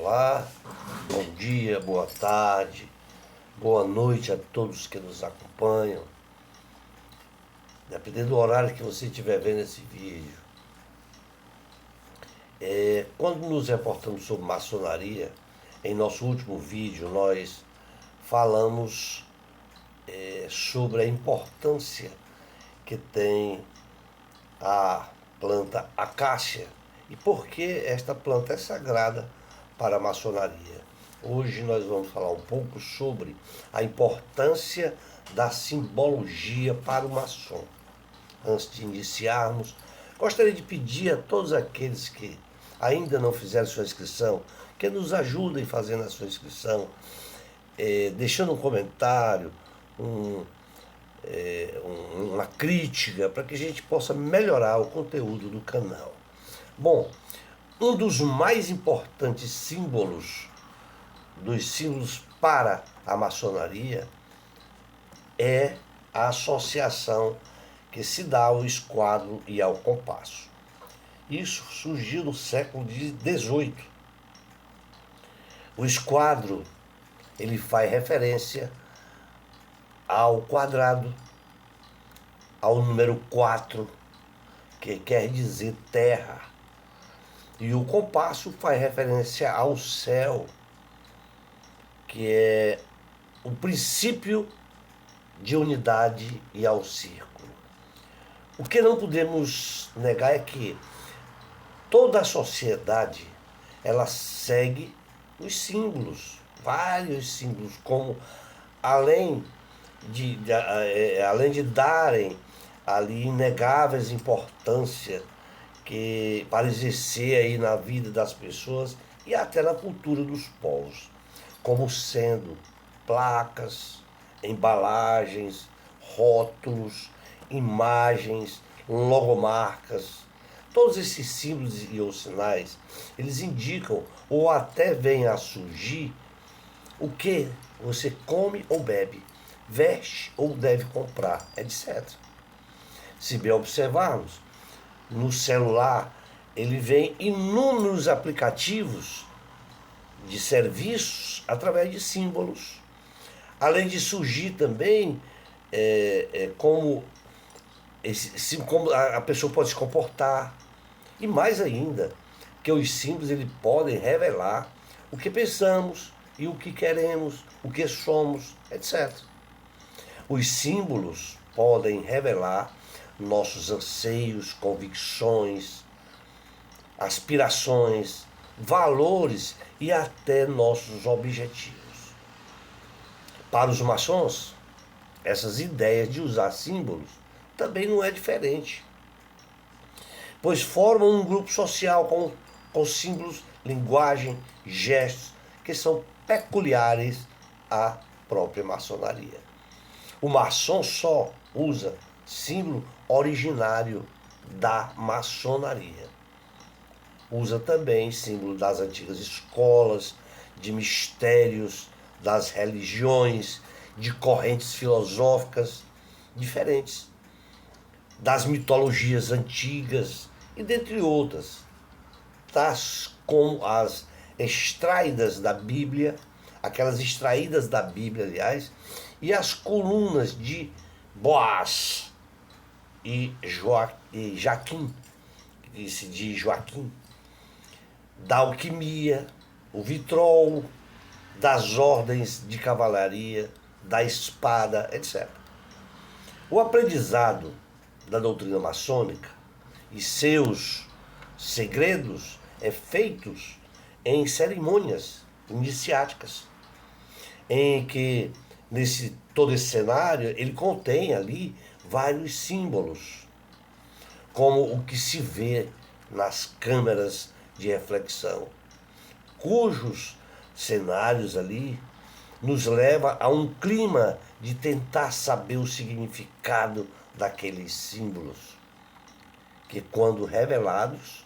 Olá, bom dia, boa tarde, boa noite a todos que nos acompanham, dependendo do horário que você estiver vendo esse vídeo. Quando nos reportamos sobre maçonaria, em nosso último vídeo nós falamos sobre a importância que tem a planta acácia e por que esta planta é sagrada para a maçonaria. Hoje nós vamos falar um pouco sobre a importância da simbologia para o maçom. Antes de iniciarmos, gostaria de pedir a todos aqueles que ainda não fizeram sua inscrição, que nos ajudem fazendo a sua inscrição, deixando um comentário, uma crítica, para que a gente possa melhorar o conteúdo do canal. Bom, um dos mais importantes símbolos, dos símbolos para a maçonaria, é a associação que se dá ao esquadro e ao compasso. Isso surgiu no século XVIII. O esquadro, ele faz referência ao quadrado, ao número 4, que quer dizer terra. E o compasso faz referência ao céu, que é o princípio de unidade, e ao círculo. O que não podemos negar é que toda a sociedade ela segue os símbolos, vários símbolos, como além de darem ali inegáveis importância para exercer aí na vida das pessoas e até na cultura dos povos, como sendo placas, embalagens, rótulos, imagens, logomarcas. Todos esses símbolos e os sinais, eles indicam ou até vêm a surgir o que você come ou bebe, veste ou deve comprar, etc. Se bem observarmos, no celular ele vem inúmeros aplicativos de serviços através de símbolos. Além de surgir também como a pessoa pode se comportar. E mais ainda, que os símbolos eles podem revelar o que pensamos e o que queremos, o que somos, etc. Os símbolos podem revelar nossos anseios, convicções, aspirações, valores e até nossos objetivos. Para os maçons, essas ideias de usar símbolos também não é diferente, pois formam um grupo social com símbolos, linguagem, gestos que são peculiares à própria maçonaria. O maçom só usa símbolo originário da maçonaria. Usa também símbolo das antigas escolas, de mistérios, das religiões, de correntes filosóficas diferentes, das mitologias antigas e dentre outras, tais como as extraídas da Bíblia, aquelas extraídas da Bíblia, aliás, e as colunas de Boaz e Jaquim, de Joaquim, da alquimia, o vitrol, das ordens de cavalaria, da espada, etc. O aprendizado da doutrina maçônica e seus segredos é feitos em cerimônias iniciáticas, em que todo esse cenário ele contém ali vários símbolos, como o que se vê nas câmeras de reflexão, cujos cenários ali nos leva a um clima de tentar saber o significado daqueles símbolos, que quando revelados,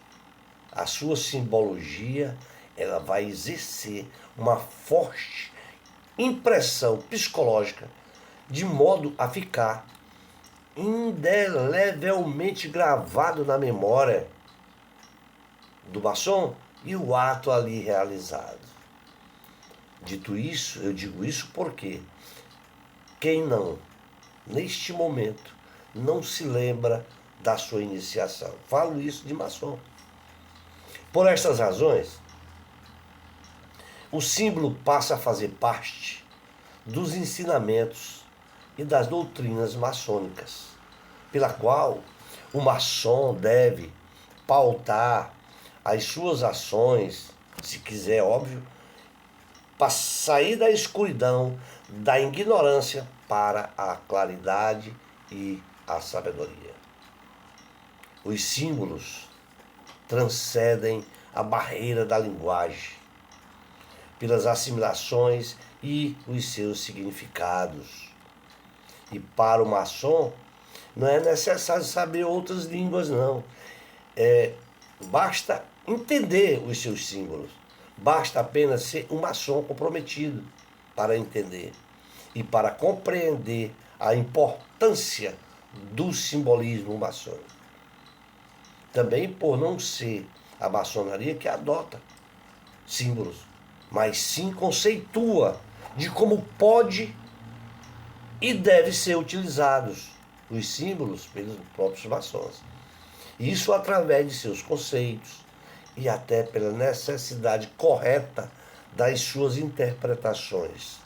a sua simbologia ela vai exercer uma forte impressão psicológica, de modo a ficar indelevelmente gravado na memória do maçom e o ato ali realizado. Dito isso, eu digo isso porque quem não, neste momento, não se lembra da sua iniciação? Falo isso de maçom. Por estas razões, o símbolo passa a fazer parte dos ensinamentos e das doutrinas maçônicas, pela qual o maçom deve pautar as suas ações, se quiser, óbvio, para sair da escuridão, da ignorância para a claridade e a sabedoria. Os símbolos transcendem a barreira da linguagem, pelas assimilações e os seus significados. E para o maçom, não é necessário saber outras línguas, não. Basta entender os seus símbolos. Basta apenas ser um maçom comprometido para entender e para compreender a importância do simbolismo maçônico. Também por não ser a maçonaria que adota símbolos, mas sim conceitua de como pode e deve ser utilizados os símbolos pelos próprios maçons. Isso através de seus conceitos e até pela necessidade correta das suas interpretações.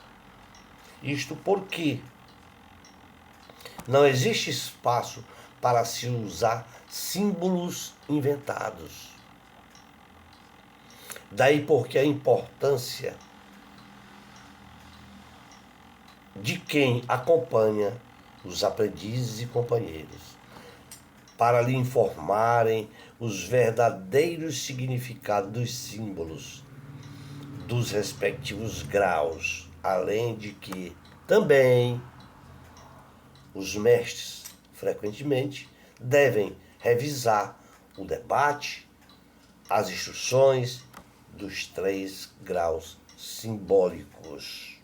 Isto porque não existe espaço para se usar símbolos inventados. Daí porque a importância de quem acompanha os aprendizes e companheiros, para lhe informarem os verdadeiros significados dos símbolos, dos respectivos graus, além de que também os mestres, frequentemente, devem revisar o debate, as instruções dos 3 graus simbólicos.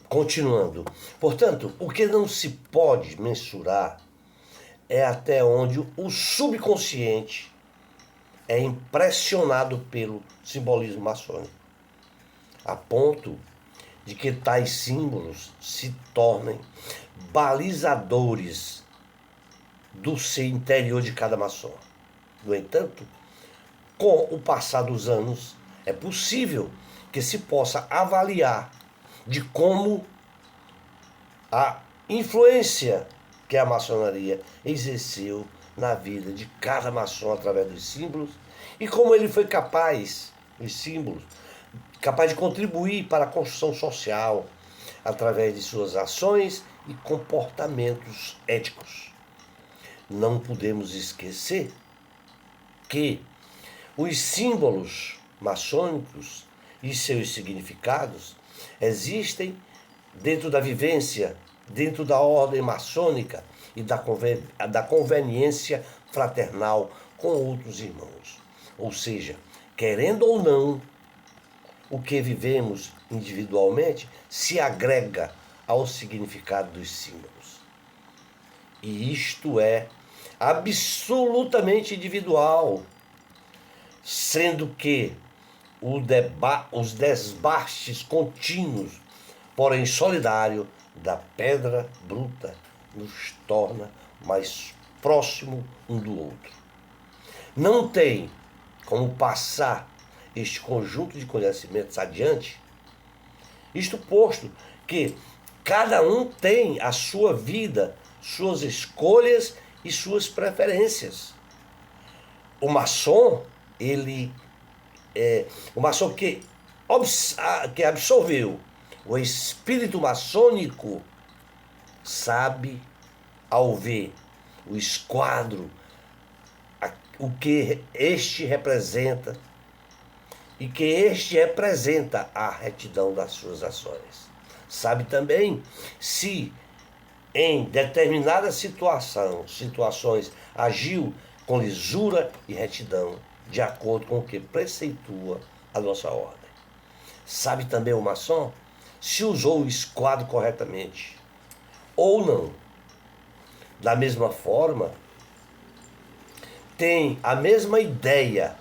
Continuando. Portanto, o que não se pode mensurar é até onde o subconsciente é impressionado pelo simbolismo maçônico, a ponto de que tais símbolos se tornem balizadores do ser interior de cada maçom. No entanto, com o passar dos anos, é possível que se possa avaliar de como a influência que a maçonaria exerceu na vida de cada maçom através dos símbolos e como ele foi capaz, os símbolos, capaz de contribuir para a construção social através de suas ações e comportamentos éticos. Não podemos esquecer que os símbolos maçônicos e seus significados existem dentro da vivência, dentro da ordem maçônica e da conveniência fraternal com outros irmãos. Ou seja, querendo ou não, o que vivemos individualmente se agrega ao significado dos símbolos. E isto é absolutamente individual, sendo que os desbastes contínuos, porém solidário, da pedra bruta nos torna mais próximo um do outro. Não tem como passar este conjunto de conhecimentos adiante, isto posto que cada um tem a sua vida, suas escolhas e suas preferências. O maçom, o maçom que absorveu o espírito maçônico sabe, ao ver o esquadro, o que este representa e que este representa a retidão das suas ações. Sabe também se em determinadas situações agiu com lisura e retidão, de acordo com o que preceitua a nossa ordem. Sabe também o maçom se usou o esquadro corretamente ou não. Da mesma forma, tem a mesma ideia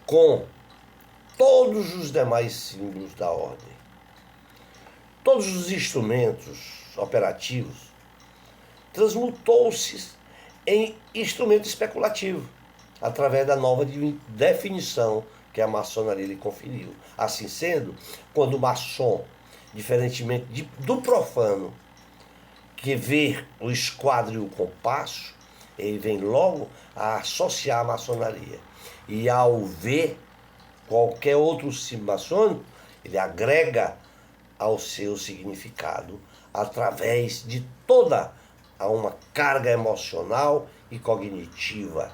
com todos os demais símbolos da ordem. Todos os instrumentos operativos transmutou-se em instrumento especulativo, através da nova definição que a maçonaria lhe conferiu. Assim sendo, quando o maçom, diferentemente do profano, que vê o esquadro e o compasso, ele vem logo a associar a maçonaria. E ao ver qualquer outro símbolo maçônico, ele agrega ao seu significado através de toda uma carga emocional e cognitiva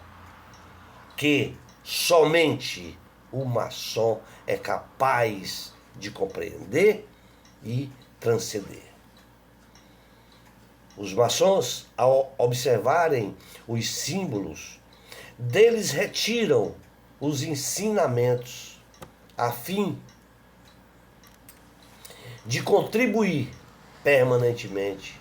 que somente o maçom é capaz de compreender e transcender. Os maçons, ao observarem os símbolos, deles retiram os ensinamentos a fim de contribuir permanentemente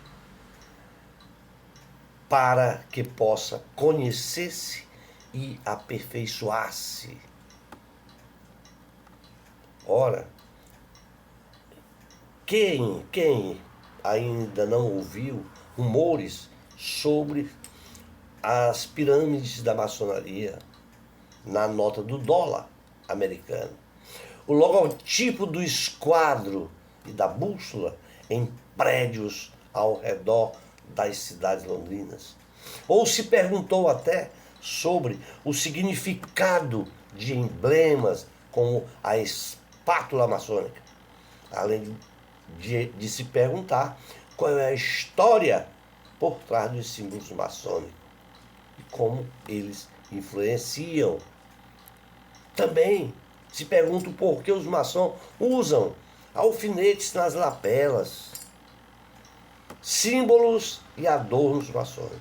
para que possa conhecer-se e aperfeiçoar-se. Ora, quem ainda não ouviu rumores sobre as pirâmides da maçonaria na nota do dólar americano? O logotipo do esquadro e da bússola em prédios ao redor das cidades londrinas? Ou se perguntou até sobre o significado de emblemas como a espátula maçônica, além de se perguntar qual é a história por trás dos símbolos maçônicos e como eles influenciam. Também se pergunta por que os maçons usam alfinetes nas lapelas, símbolos e adornos maçônicos.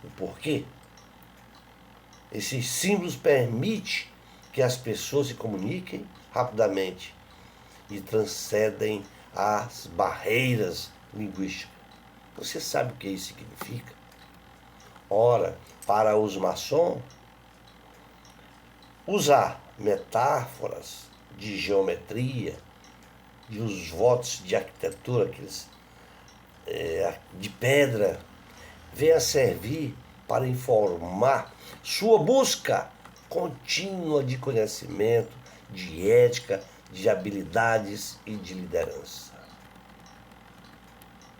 O porquê? Esses símbolos permitem que as pessoas se comuniquem rapidamente e transcendem as barreiras linguísticas. Você sabe o que isso significa? Ora, para os maçons, usar metáforas de geometria, de os votos de arquitetura, de pedra, vem a servir para informar sua busca contínua de conhecimento, de ética, de habilidades e de liderança.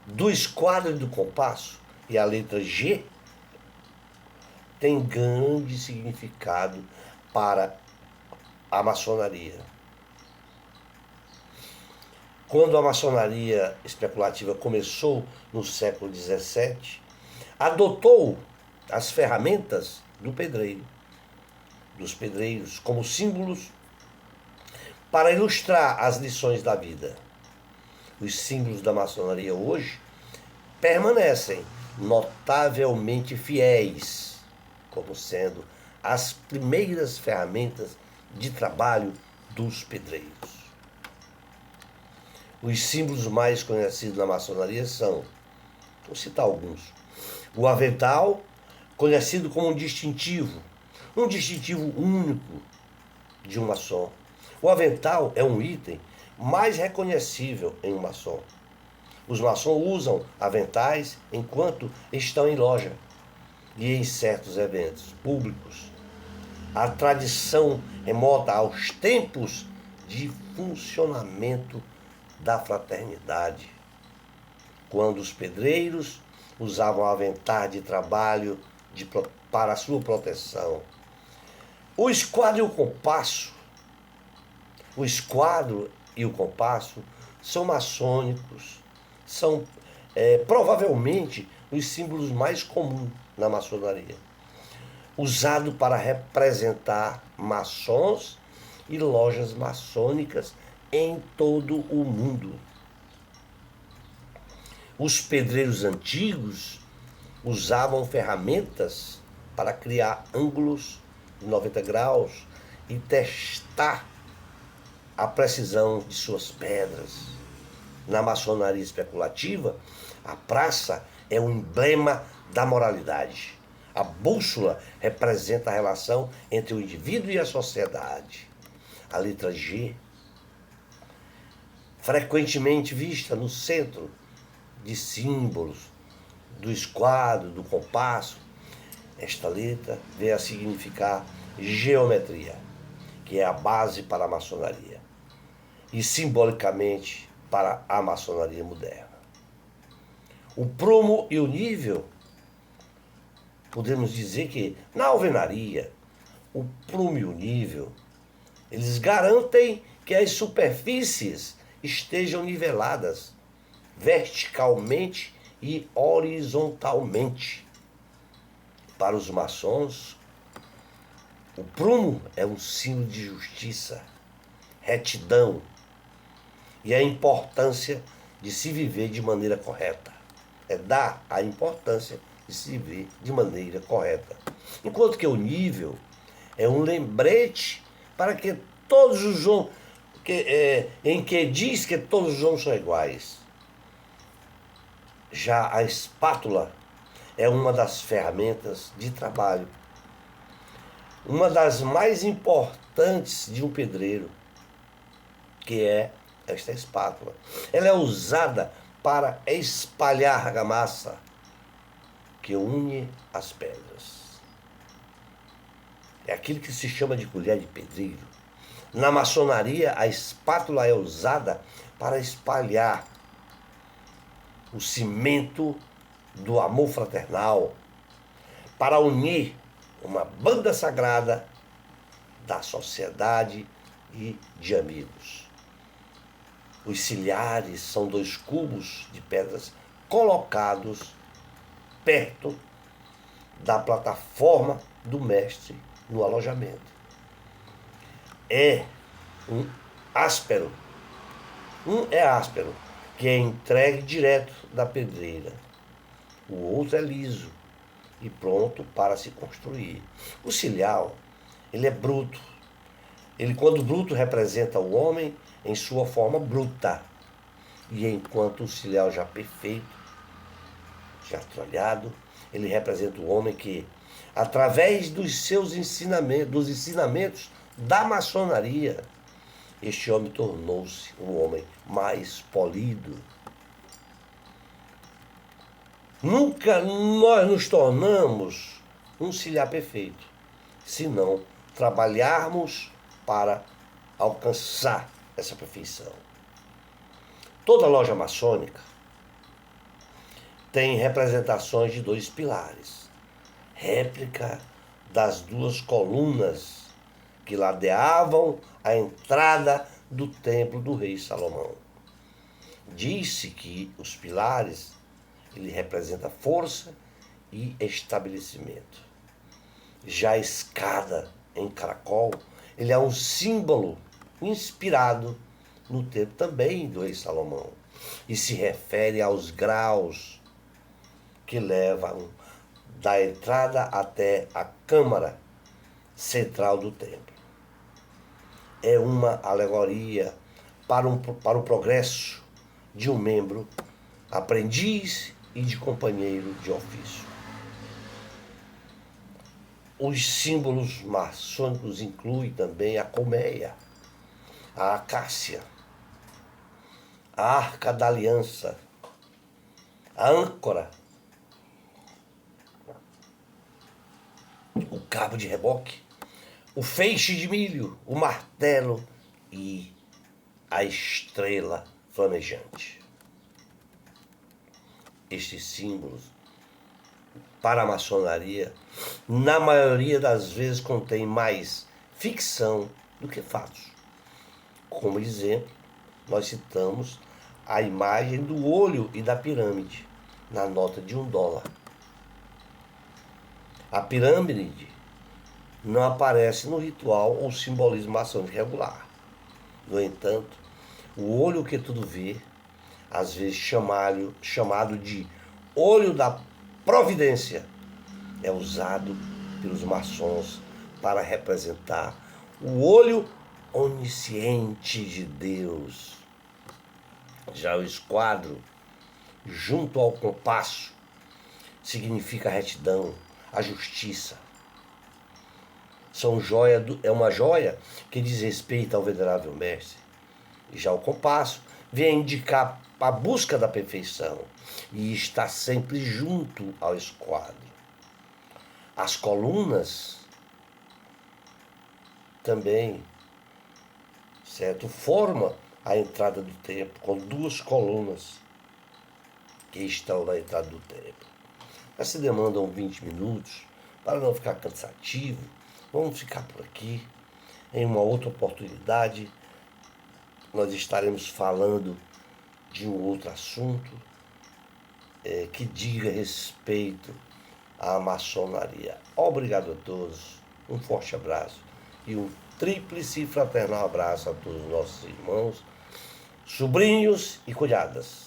Do esquadro e do compasso, e a letra G tem grande significado para a maçonaria. Quando a maçonaria especulativa começou no século XVII, adotou as ferramentas dos pedreiros, como símbolos para ilustrar as lições da vida. Os símbolos da maçonaria hoje permanecem notavelmente fiéis, como sendo as primeiras ferramentas de trabalho dos pedreiros. Os símbolos mais conhecidos na maçonaria são, vou citar alguns: o avental, conhecido como um distintivo único de um maçom. O avental é um item mais reconhecível em um maçom. Os maçons usam aventais enquanto estão em loja e em certos eventos públicos. A tradição remota aos tempos de funcionamento da fraternidade, quando os pedreiros usavam aventais de trabalho para a sua proteção. O esquadro e o compasso são maçônicos, são provavelmente os símbolos mais comuns na maçonaria, usado para representar maçons e lojas maçônicas em todo o mundo. Os pedreiros antigos usavam ferramentas para criar ângulos de 90 graus e testar a precisão de suas pedras. Na maçonaria especulativa, a praça é um emblema da moralidade. A bússola representa a relação entre o indivíduo e a sociedade. A letra G, frequentemente vista no centro de símbolos, do esquadro, do compasso, esta letra vem a significar geometria, que é a base para a maçonaria, e simbolicamente para a maçonaria moderna. O prumo e o nível, podemos dizer que na alvenaria, o prumo e o nível, eles garantem que as superfícies estejam niveladas verticalmente e horizontalmente. Para os maçons, o prumo é um símbolo de justiça, retidão e a importância de se viver de maneira correta. É dar a importância de se viver de maneira correta. Enquanto que o nível é um lembrete para que todos os homens, em que diz que todos os homens são iguais. Já a espátula é uma das ferramentas de trabalho, uma das mais importantes de um pedreiro, que é esta espátula. Ela é usada para espalhar a argamassa que une as pedras. É aquilo que se chama de colher de pedreiro. Na maçonaria, a espátula é usada para espalhar o cimento do amor fraternal, para unir uma banda sagrada da sociedade e de amigos. Os silhares são 2 cubos de pedras colocados perto da plataforma do mestre no alojamento. É um áspero, que é entregue direto da pedreira. O outro é liso e pronto para se construir. O cilhau, ele é bruto. Ele, quando bruto, representa o homem em sua forma bruta. E enquanto o cilhau já perfeito, já tralhado, ele representa o homem que, através dos seus ensinamentos, dos ensinamentos da maçonaria, este homem tornou-se um homem mais polido. Nunca nós nos tornamos um cilhar perfeito, se não trabalharmos para alcançar essa perfeição. Toda loja maçônica tem representações de 2 pilares, réplica das 2 colunas que ladeavam a entrada do templo do rei Salomão. Diz-se que os pilares, ele representa força e estabelecimento. Já a escada em caracol, ele é um símbolo inspirado no tempo também do rei Salomão e se refere aos graus que levam da entrada até a câmara central do templo. É uma alegoria para o progresso de um membro aprendiz e de companheiro de ofício. Os símbolos maçônicos incluem também a colmeia, a acácia, a arca da aliança, a âncora, o cabo de reboque, o feixe de milho, o martelo e a estrela flamejante. Estes símbolos, para a maçonaria, na maioria das vezes contém mais ficção do que fatos. Como exemplo, nós citamos a imagem do olho e da pirâmide na nota de $1. A pirâmide não aparece no ritual ou simbolismo maçônico regular. No entanto, o olho que tudo vê, às vezes chamado de olho da providência, é usado pelos maçons para representar o olho onisciente de Deus. Já o esquadro, junto ao compasso, significa retidão, a justiça. É uma joia que diz respeito ao venerável mestre. E já o compasso vem indicar a busca da perfeição e está sempre junto ao esquadro. As colunas também, certo? Forma a entrada do templo com 2 colunas que estão na entrada do templo. Mas se demandam 20 minutos, para não ficar cansativo, vamos ficar por aqui. Em uma outra oportunidade, nós estaremos falando de um outro assunto que diga respeito à maçonaria. Obrigado a todos, um forte abraço e um tríplice fraternal abraço a todos os nossos irmãos, sobrinhos e cunhadas.